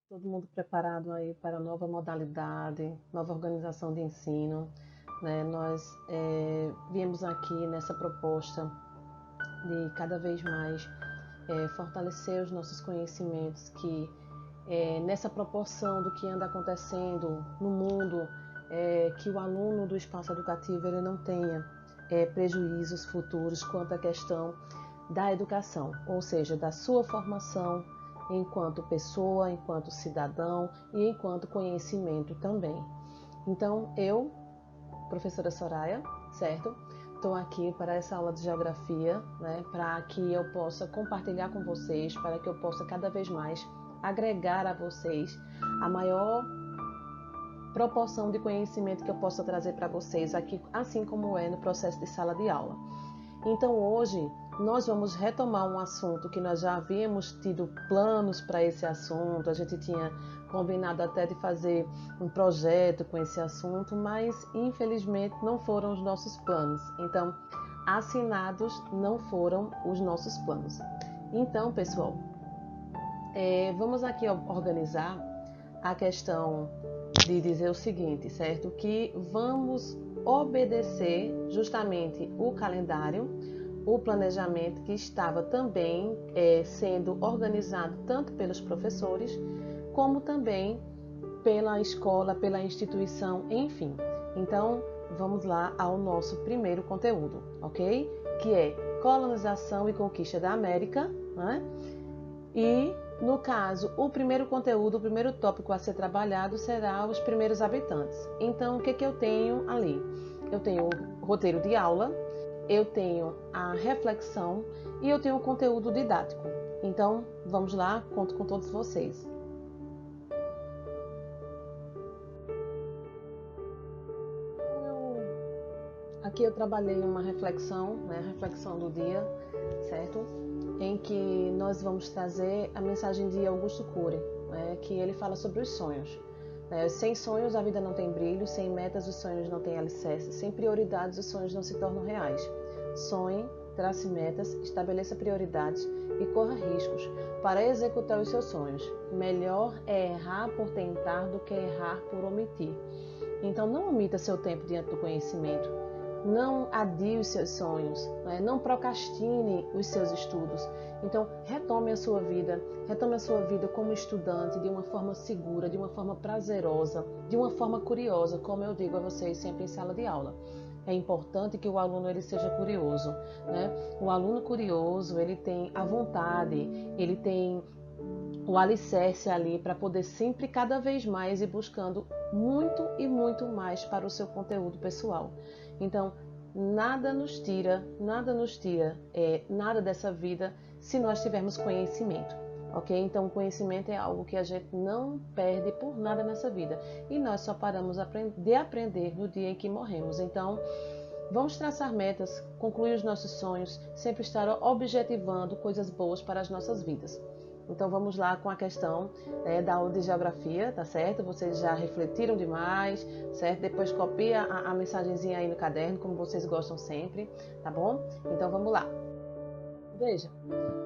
Todo mundo preparado aí para nova modalidade, nova organização de ensino, né? Nós viemos aqui nessa proposta de cada vez mais fortalecer os nossos conhecimentos, que nessa proporção do que anda acontecendo no mundo, que o aluno do espaço educativo ele não tenha prejuízos futuros quanto à questão da educação, ou seja, da sua formação enquanto pessoa, enquanto cidadão e enquanto conhecimento também. Então, eu, professora Soraya, certo? Estou aqui para essa aula de geografia, né, para que eu possa compartilhar com vocês, para que eu possa cada vez mais agregar a vocês a maior proporção de conhecimento que eu possa trazer para vocês aqui, assim como é no processo de sala de aula. Então hoje nós vamos retomar um assunto que nós já havíamos tido planos para esse assunto, a gente tinha combinado até de fazer um projeto com esse assunto, mas infelizmente não foram os nossos planos. Então, assinados não foram os nossos planos. Então, pessoal, vamos aqui organizar a questão de dizer o seguinte, certo? Que vamos obedecer justamente o calendário, o planejamento que estava também sendo organizado tanto pelos professores, como também pela escola, pela instituição, enfim. Então, vamos lá ao nosso primeiro conteúdo, ok? Que é colonização e conquista da América, né? E, no caso, o primeiro conteúdo, o primeiro tópico a ser trabalhado será os primeiros habitantes. Então, o que eu tenho ali? Eu tenho o roteiro de aula, eu tenho a reflexão e eu tenho o conteúdo didático. Então, vamos lá, conto com todos vocês. Aqui eu trabalhei uma reflexão, né, a reflexão do dia, certo? Em que nós vamos trazer a mensagem de Augusto Cury, né, que ele fala sobre os sonhos. Sem sonhos a vida não tem brilho, sem metas os sonhos não têm alicerce, sem prioridades os sonhos não se tornam reais. Sonhe, trace metas, estabeleça prioridades e corra riscos para executar os seus sonhos. Melhor é errar por tentar do que errar por omitir. Então não omita seu tempo diante do conhecimento. Não adie os seus sonhos, né? Não procrastine os seus estudos. Então, retome a sua vida como estudante de uma forma segura, de uma forma prazerosa, de uma forma curiosa, como eu digo a vocês sempre em sala de aula. É importante que o aluno ele seja curioso, né? O aluno curioso, ele tem a vontade, ele tem o alicerce ali para poder sempre cada vez mais ir buscando muito e muito mais para o seu conteúdo pessoal. Então, nada nos tira nada dessa vida se nós tivermos conhecimento, ok? Então, o conhecimento é algo que a gente não perde por nada nessa vida e nós só paramos de aprender no dia em que morremos. Então, vamos traçar metas, concluir os nossos sonhos, sempre estar objetivando coisas boas para as nossas vidas. Então vamos lá com a questão da aula de geografia, tá certo? Vocês já refletiram demais, certo? Depois copia a mensagenzinha aí no caderno, como vocês gostam sempre, tá bom? Então vamos lá. Veja,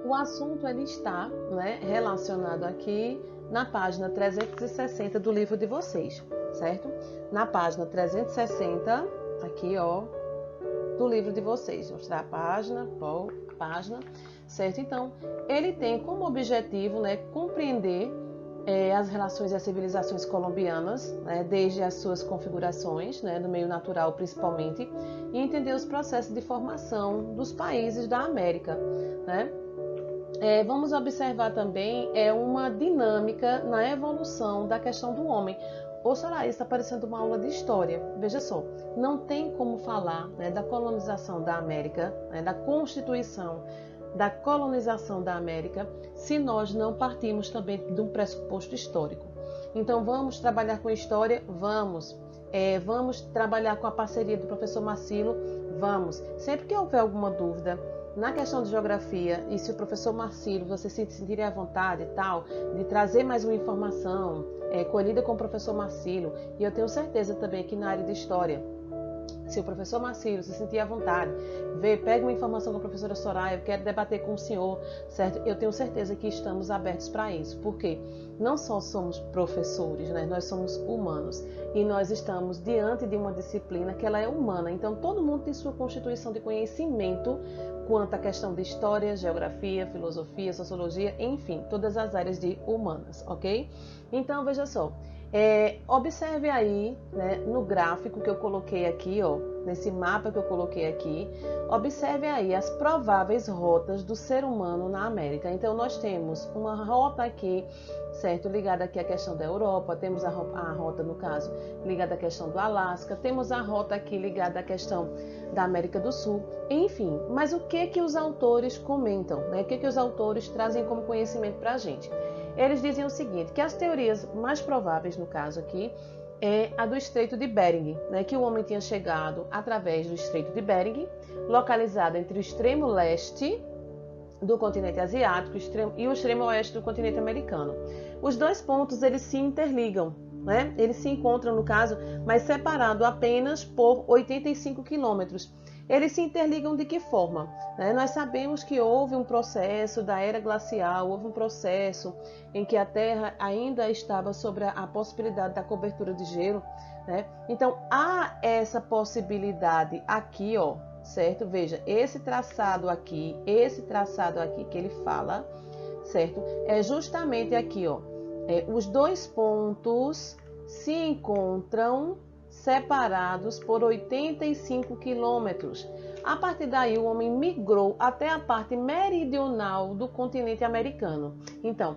o assunto ele está, né, relacionado aqui na página 360 do livro de vocês, certo? Na página 360, aqui ó, do livro de vocês. Vou mostrar a página, certo? Então, ele tem como objetivo, né, compreender as relações e as civilizações colombianas, né, desde as suas configurações, né, no meio natural principalmente, e entender os processos de formação dos países da América, né? Vamos observar também uma dinâmica na evolução da questão do homem. Ô Soraya, está parecendo uma aula de história. Veja só, não tem como falar, né, da colonização da América, né, da constituição da colonização da América, se nós não partimos também de um pressuposto histórico. Então vamos trabalhar com história? Vamos. Vamos trabalhar com a parceria do professor Marcilo? Vamos. Sempre que houver alguma dúvida na questão de geografia, e se o professor Marcilo, você se sentir à vontade e tal, de trazer mais uma informação colhida com o professor Marcilo, e eu tenho certeza também que na área de história, se o professor Marcílio se sentir à vontade, pega uma informação com a professora Soraya, eu quero debater com o senhor, certo? Eu tenho certeza que estamos abertos para isso, porque não só somos professores, né? Nós somos humanos e nós estamos diante de uma disciplina que ela é humana, então todo mundo tem sua constituição de conhecimento quanto à questão de história, geografia, filosofia, sociologia, enfim, todas as áreas de humanas, ok? Então, veja só, observe aí, né, no gráfico que eu coloquei aqui, ó, nesse mapa que eu coloquei aqui, observe aí as prováveis rotas do ser humano na América. Então, nós temos uma rota aqui, certo, ligada aqui à questão da Europa, temos a rota, no caso, ligada à questão do Alasca, temos a rota aqui ligada à questão da América do Sul, enfim. Mas o que os autores comentam, né? O que os autores trazem como conhecimento para a gente? Eles dizem o seguinte, que as teorias mais prováveis, no caso aqui, é a do Estreito de Bering, né, que o homem tinha chegado através do Estreito de Bering, localizado entre o extremo leste do continente asiático e o extremo oeste do continente americano. Os dois pontos eles se interligam, né? Eles se encontram, no caso, mas separado apenas por 85 quilômetros. Eles se interligam de que forma? Nós sabemos que houve um processo da era glacial, houve um processo em que a Terra ainda estava sobre a possibilidade da cobertura de gelo, né? Então, há essa possibilidade aqui, ó, certo? Veja, esse traçado aqui que ele fala, certo? É justamente aqui, ó, os dois pontos se encontram separados por 85 quilômetros. A partir daí, o homem migrou até a parte meridional do continente americano. Então,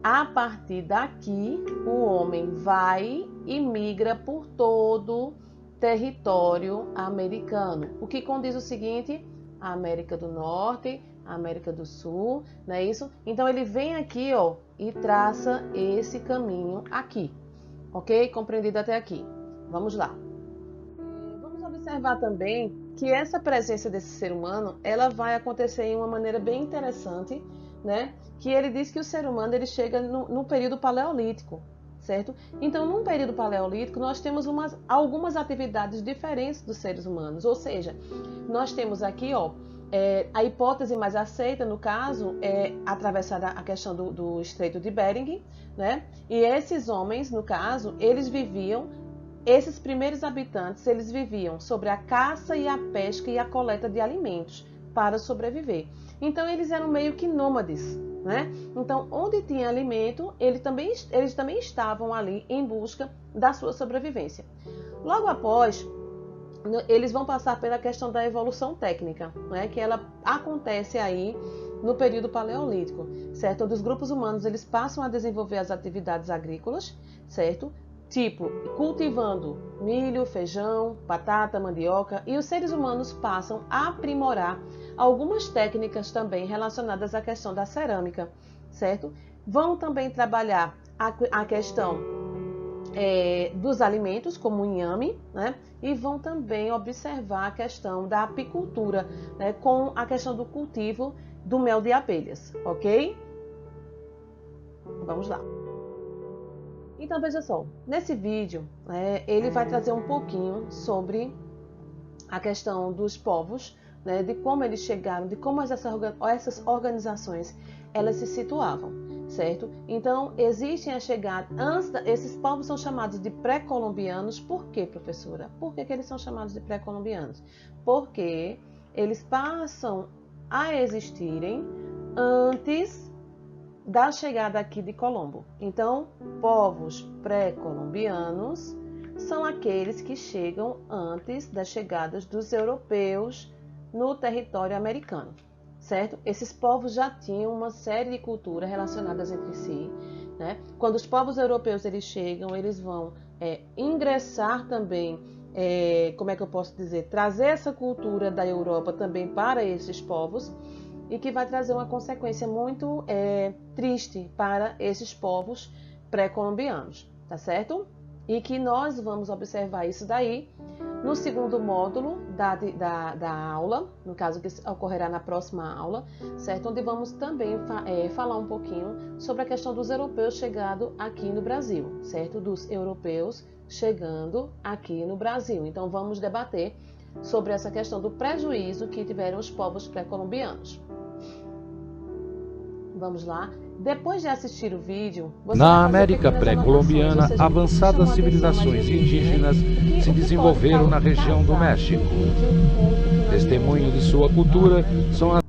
a partir daqui, o homem vai e migra por todo o território americano. O que condiz o seguinte, a América do Norte, a América do Sul, não é isso? Então, ele vem aqui, ó, e traça esse caminho aqui. Ok? Compreendido até aqui. Vamos lá. Vamos observar também que essa presença desse ser humano, ela vai acontecer em uma maneira bem interessante, né? Que ele diz que o ser humano ele chega no período paleolítico, certo? Então, no período paleolítico, nós temos algumas atividades diferentes dos seres humanos, ou seja, nós temos aqui, ó, a hipótese mais aceita, no caso, é atravessar a questão do Estreito de Bering, né? E esses homens, no caso, esses primeiros habitantes, eles viviam sobre a caça e a pesca e a coleta de alimentos para sobreviver. Então, eles eram meio que nômades, né? Então, onde tinha alimento, eles também estavam ali em busca da sua sobrevivência. Logo após, eles vão passar pela questão da evolução técnica, né? Que ela acontece aí no período paleolítico, certo? Onde os grupos humanos eles passam a desenvolver as atividades agrícolas, certo? Tipo, cultivando milho, feijão, batata, mandioca, e os seres humanos passam a aprimorar algumas técnicas também relacionadas à questão da cerâmica, certo? Vão também trabalhar a questão dos alimentos, como o inhame, né? E vão também observar a questão da apicultura, né? Com a questão do cultivo do mel de abelhas, ok? Vamos lá. Então, veja só, nesse vídeo, ele vai trazer um pouquinho sobre a questão dos povos, né, de como eles chegaram, de como essas organizações elas se situavam, certo? Então, existem a chegada, esses povos são chamados de pré-colombianos. Por quê, professora? Por que eles são chamados de pré-colombianos? Porque eles passam a existirem antes da chegada aqui de Colombo. Então, povos pré-colombianos são aqueles que chegam antes das chegadas dos europeus no território americano, certo? Esses povos já tinham uma série de culturas relacionadas entre si, né? Quando os povos europeus eles chegam, eles vão ingressar também, como é que eu posso dizer, trazer essa cultura da Europa também para esses povos, e que vai trazer uma consequência muito triste para esses povos pré-colombianos, tá certo? E que nós vamos observar isso daí no segundo módulo da aula, no caso que ocorrerá na próxima aula, certo? Onde vamos também falar um pouquinho sobre a questão dos europeus chegando aqui no Brasil, certo? Dos europeus chegando aqui no Brasil. Então, vamos debater sobre essa questão do prejuízo que tiveram os povos pré-colombianos. Vamos lá. Depois de assistir o vídeo, você vai Na fazer América pequenas anotações, ou pré-colombiana, seja, o que te avançadas chamou a atenção mais civilizações nesse vídeo, indígenas né? se O que pode desenvolveram na região do casar México. no vídeo com o que nós Testemunho de vimos sua cultura são as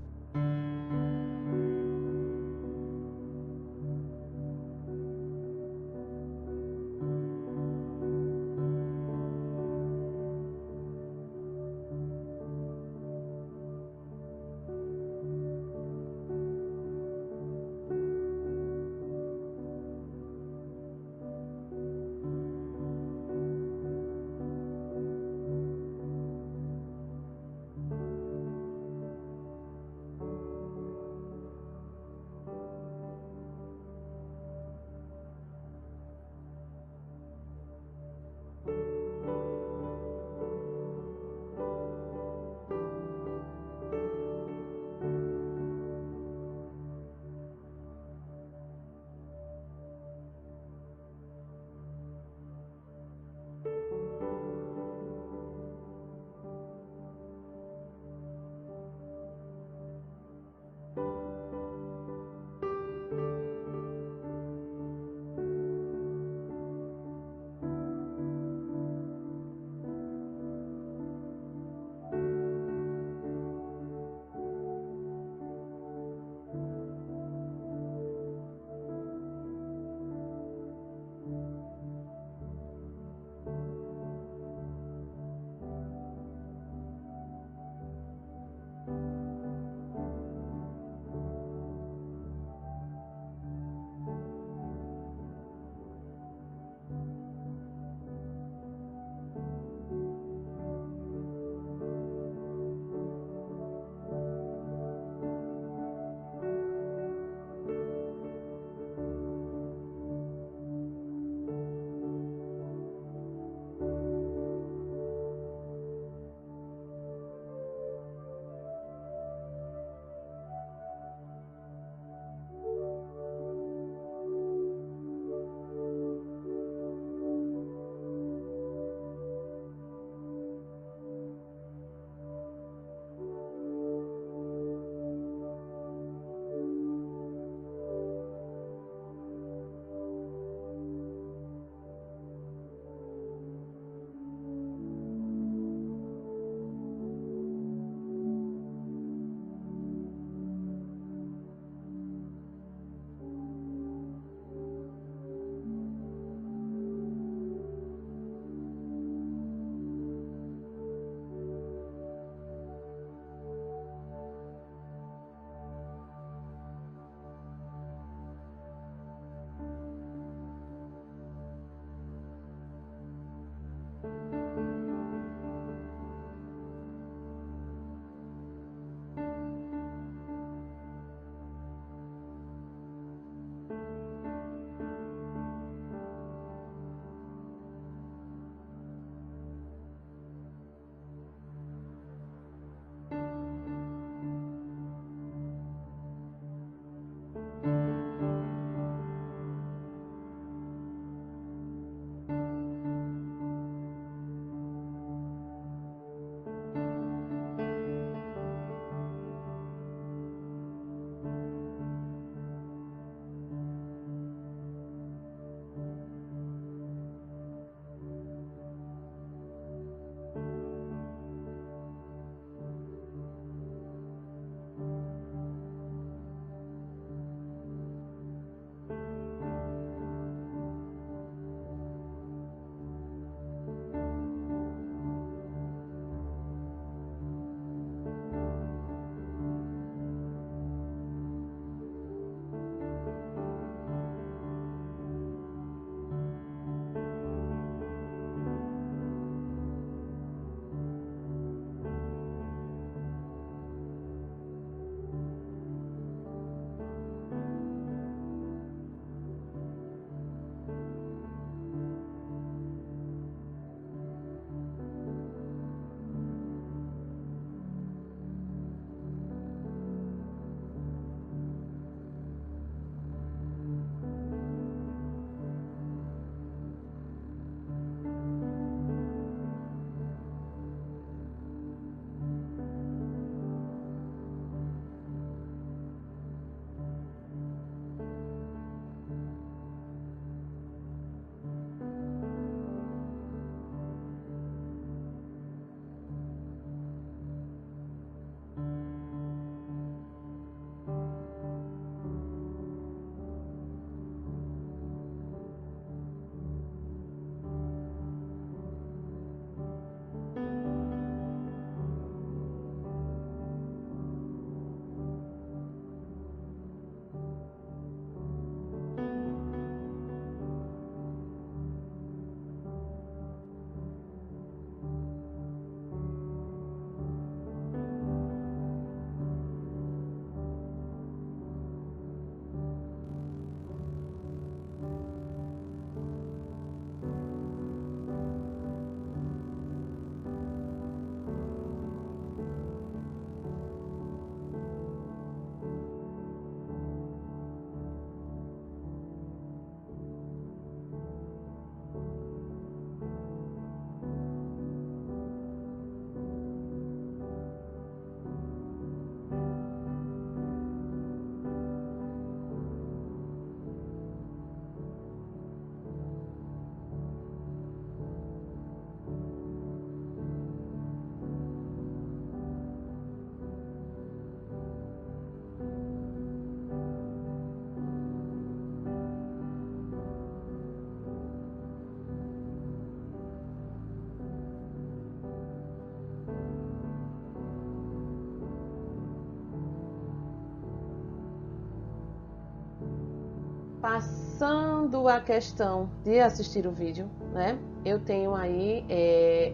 Passando a questão de assistir o vídeo, né? Eu tenho aí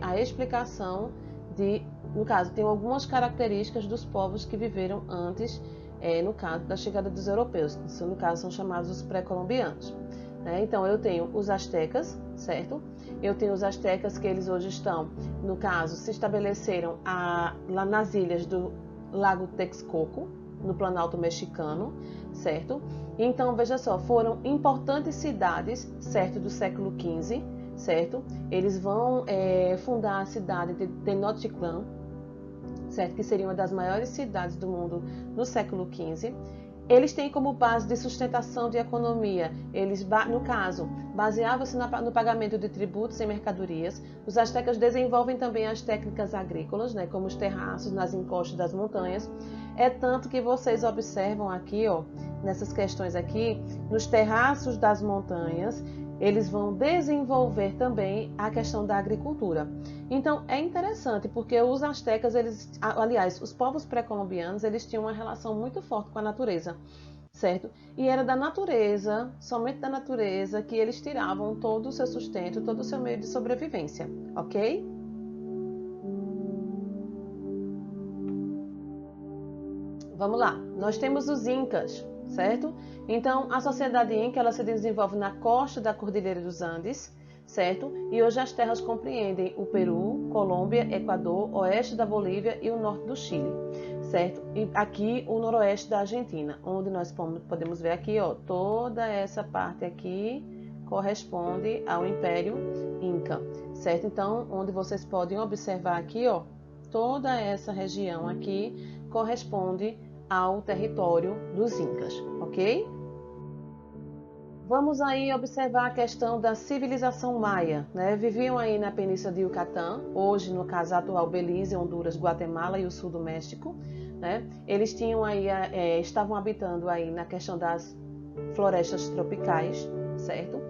a explicação no caso, tem algumas características dos povos que viveram antes, no caso da chegada dos europeus, que no caso são chamados os pré-colombianos. Né? Então eu tenho os astecas, certo? Eu tenho os astecas que eles hoje estão, no caso, se estabeleceram lá nas ilhas do Lago Texcoco, no Planalto Mexicano, certo? Então, veja só, foram importantes cidades, certo, do século XV, certo? Eles vão fundar a cidade de Tenochtitlan, certo? Que seria uma das maiores cidades do mundo no século XV. Eles têm como base de sustentação de economia, eles, no caso, baseavam-se no pagamento de tributos e mercadorias. Os astecas desenvolvem também as técnicas agrícolas, né, como os terraços nas encostas das montanhas. É tanto que vocês observam aqui, ó, nessas questões aqui, nos terraços das montanhas, eles vão desenvolver também a questão da agricultura. Então, é interessante porque os astecas, aliás, os povos pré-colombianos, eles tinham uma relação muito forte com a natureza, certo? E era da natureza, somente da natureza, que eles tiravam todo o seu sustento, todo o seu meio de sobrevivência, ok? Vamos lá, nós temos os incas, certo? Então, a sociedade inca, ela se desenvolve na costa da Cordilheira dos Andes, certo? E hoje as terras compreendem o Peru, Colômbia, Equador, oeste da Bolívia e o norte do Chile, certo? E aqui o noroeste da Argentina, onde nós podemos ver aqui, ó, toda essa parte aqui corresponde ao Império Inca, certo? Então, onde vocês podem observar aqui, ó, toda essa região aqui corresponde ao território dos Incas, ok? Vamos aí observar a questão da civilização maia, né? Viviam aí na Península de Yucatán, hoje no caso atual Belize, Honduras, Guatemala e o sul do México, né? Eles tinham aí, estavam habitando aí na questão das florestas tropicais, certo?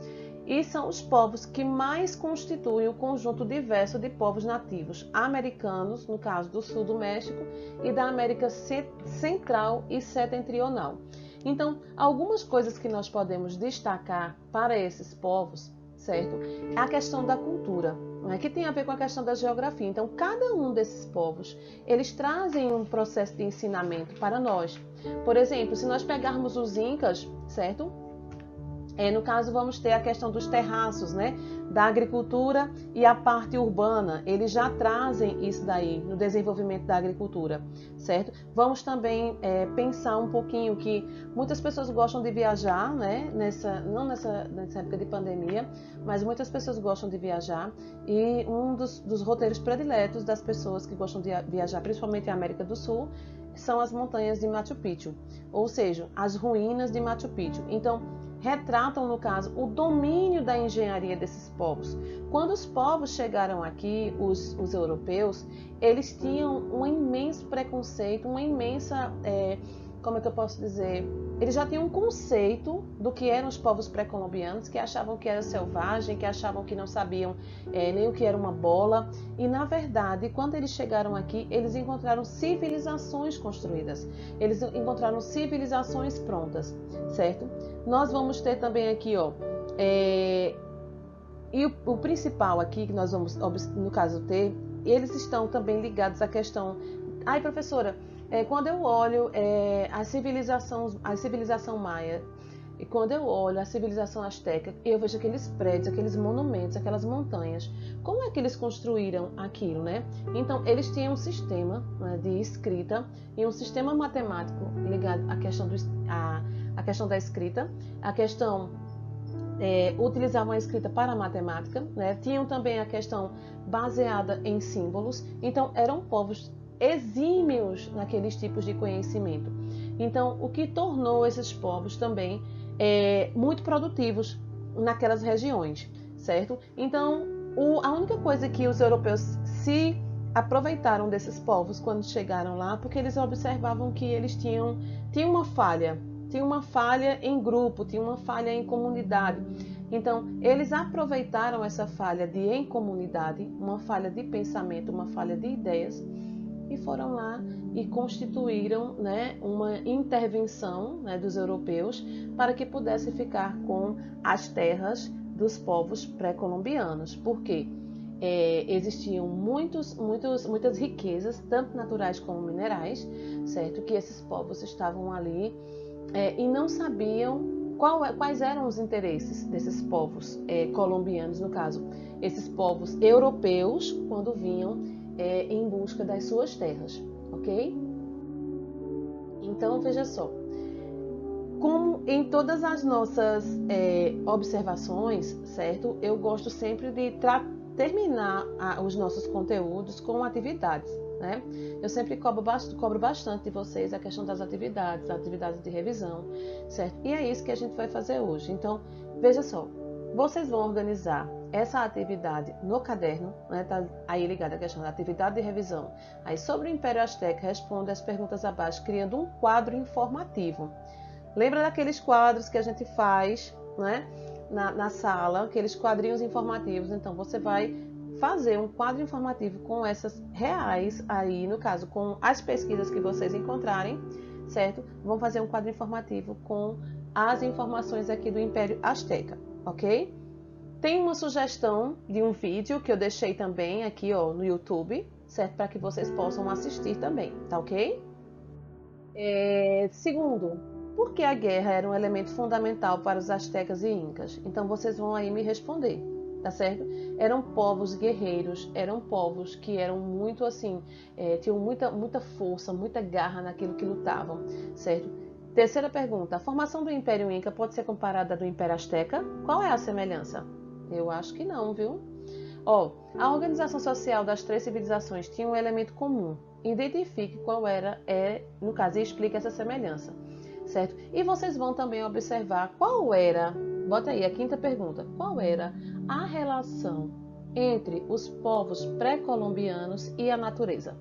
E são os povos que mais constituem o conjunto diverso de povos nativos americanos, no caso do sul do México, e da América Central e Setentrional. Então, algumas coisas que nós podemos destacar para esses povos, certo? É a questão da cultura, né? Que tem a ver com a questão da geografia. Então, cada um desses povos, eles trazem um processo de ensinamento para nós. Por exemplo, se nós pegarmos os incas, certo? No caso, vamos ter a questão dos terraços, né? Da agricultura e a parte urbana. Eles já trazem isso daí no desenvolvimento da agricultura, certo? Vamos também pensar um pouquinho que muitas pessoas gostam de viajar, né? Não nessa época de pandemia, mas muitas pessoas gostam de viajar. E um dos roteiros prediletos das pessoas que gostam de viajar, principalmente na América do Sul, são as montanhas de Machu Picchu, ou seja, as ruínas de Machu Picchu. Então, retratam, no caso, o domínio da engenharia desses povos. Quando os povos chegaram aqui, os europeus, eles tinham um imenso preconceito, uma imensa, como é que eu posso dizer? Eles já tinham um conceito do que eram os povos pré-colombianos, que achavam que era selvagem, que achavam que não sabiam nem o que era uma bola. E, na verdade, quando eles chegaram aqui, eles encontraram civilizações construídas. Eles encontraram civilizações prontas, certo? Nós vamos ter também aqui, ó, e o principal aqui que nós vamos, no caso, ter, eles estão também ligados à questão... Ai, professora, quando eu olho a civilização maia, e quando eu olho a civilização asteca, eu vejo aqueles prédios, aqueles monumentos, aquelas montanhas. Como é que eles construíram aquilo, né? Então, eles tinham um sistema, né, de escrita e um sistema matemático ligado à questão, a questão da escrita, a questão... utilizavam a escrita para a matemática, né? Tinham também a questão baseada em símbolos. Então, eram povos exímios naqueles tipos de conhecimento. Então, o que tornou esses povos também muito produtivos naquelas regiões, certo? Então, a única coisa que os europeus se aproveitaram desses povos quando chegaram lá, porque eles observavam que eles tinham uma falha em grupo, tinha uma falha em comunidade. Então, eles aproveitaram essa falha em comunidade, uma falha de pensamento, uma falha de ideias, e foram lá e constituíram, né, uma intervenção, né, dos europeus para que pudesse ficar com as terras dos povos pré-colombianos. Por quê? Existiam muitas riquezas, tanto naturais como minerais, certo? Que esses povos estavam ali e não sabiam quais eram os interesses desses povos colombianos, no caso, esses povos europeus, quando vinham em busca das suas terras, ok? Então, veja só, como em todas as nossas observações, certo? Eu gosto sempre de terminar os nossos conteúdos com atividades, né? Eu sempre cobro bastante de vocês a questão das atividades de revisão, certo? E é isso que a gente vai fazer hoje. Então, veja só, vocês vão organizar essa atividade no caderno, né? Tá aí ligada a questão da atividade de revisão. Aí, sobre o Império Azteca, responda as perguntas abaixo, criando um quadro informativo. Lembra daqueles quadros que a gente faz, né, na sala, aqueles quadrinhos informativos? Então, você vai fazer um quadro informativo com essas reais aí, no caso, com as pesquisas que vocês encontrarem, certo? Vão fazer um quadro informativo com as informações aqui do Império Azteca, ok? Tem uma sugestão de um vídeo que eu deixei também aqui, ó, no YouTube, certo? Para que vocês possam assistir também, tá ok? Segundo, por que a guerra era um elemento fundamental para os astecas e incas? Então vocês vão aí me responder, tá certo? Eram povos guerreiros, eram povos que eram muito assim, tinham muita força, muita garra naquilo que lutavam, certo? Terceira pergunta, a formação do Império Inca pode ser comparada do Império Azteca? Qual é a semelhança? Eu acho que não, viu? A organização social das três civilizações tinha um elemento comum. Identifique qual era, no caso, e explique essa semelhança, certo? E vocês vão também observar qual era, bota aí a quinta pergunta, qual era a relação entre os povos pré-colombianos e a natureza,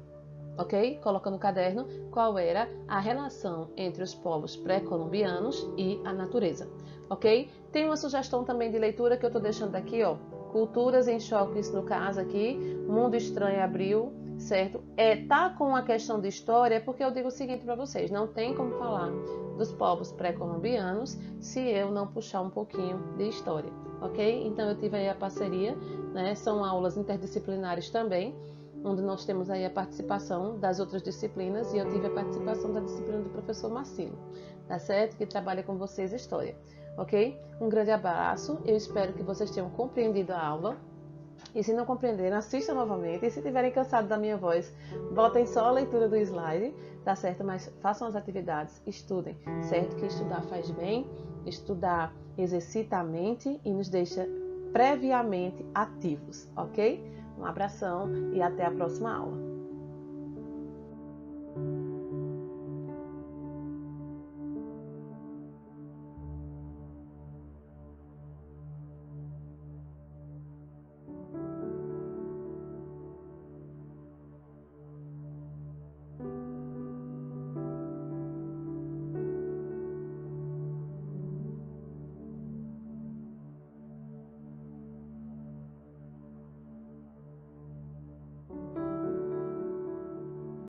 ok? Coloca no caderno qual era a relação entre os povos pré-colombianos e a natureza, ok? Tem uma sugestão também de leitura que eu estou deixando aqui, ó. Culturas em Choques, no caso aqui, Mundo Estranho Abril, certo? Tá com a questão de história, porque eu digo o seguinte para vocês, não tem como falar dos povos pré-colombianos se eu não puxar um pouquinho de história, ok? Então eu tive aí a parceria, né? São aulas interdisciplinares também, onde nós temos aí a participação das outras disciplinas, e eu tive a participação da disciplina do professor Marcilo, tá certo? Que trabalha com vocês história. Ok? Um grande abraço, eu espero que vocês tenham compreendido a aula. E se não compreenderam, assistam novamente. E se tiverem cansado da minha voz, botem só a leitura do slide, tá certo? Mas façam as atividades, estudem, certo? Que estudar faz bem, estudar exercita a mente e nos deixa previamente ativos, ok? Um abração e até a próxima aula.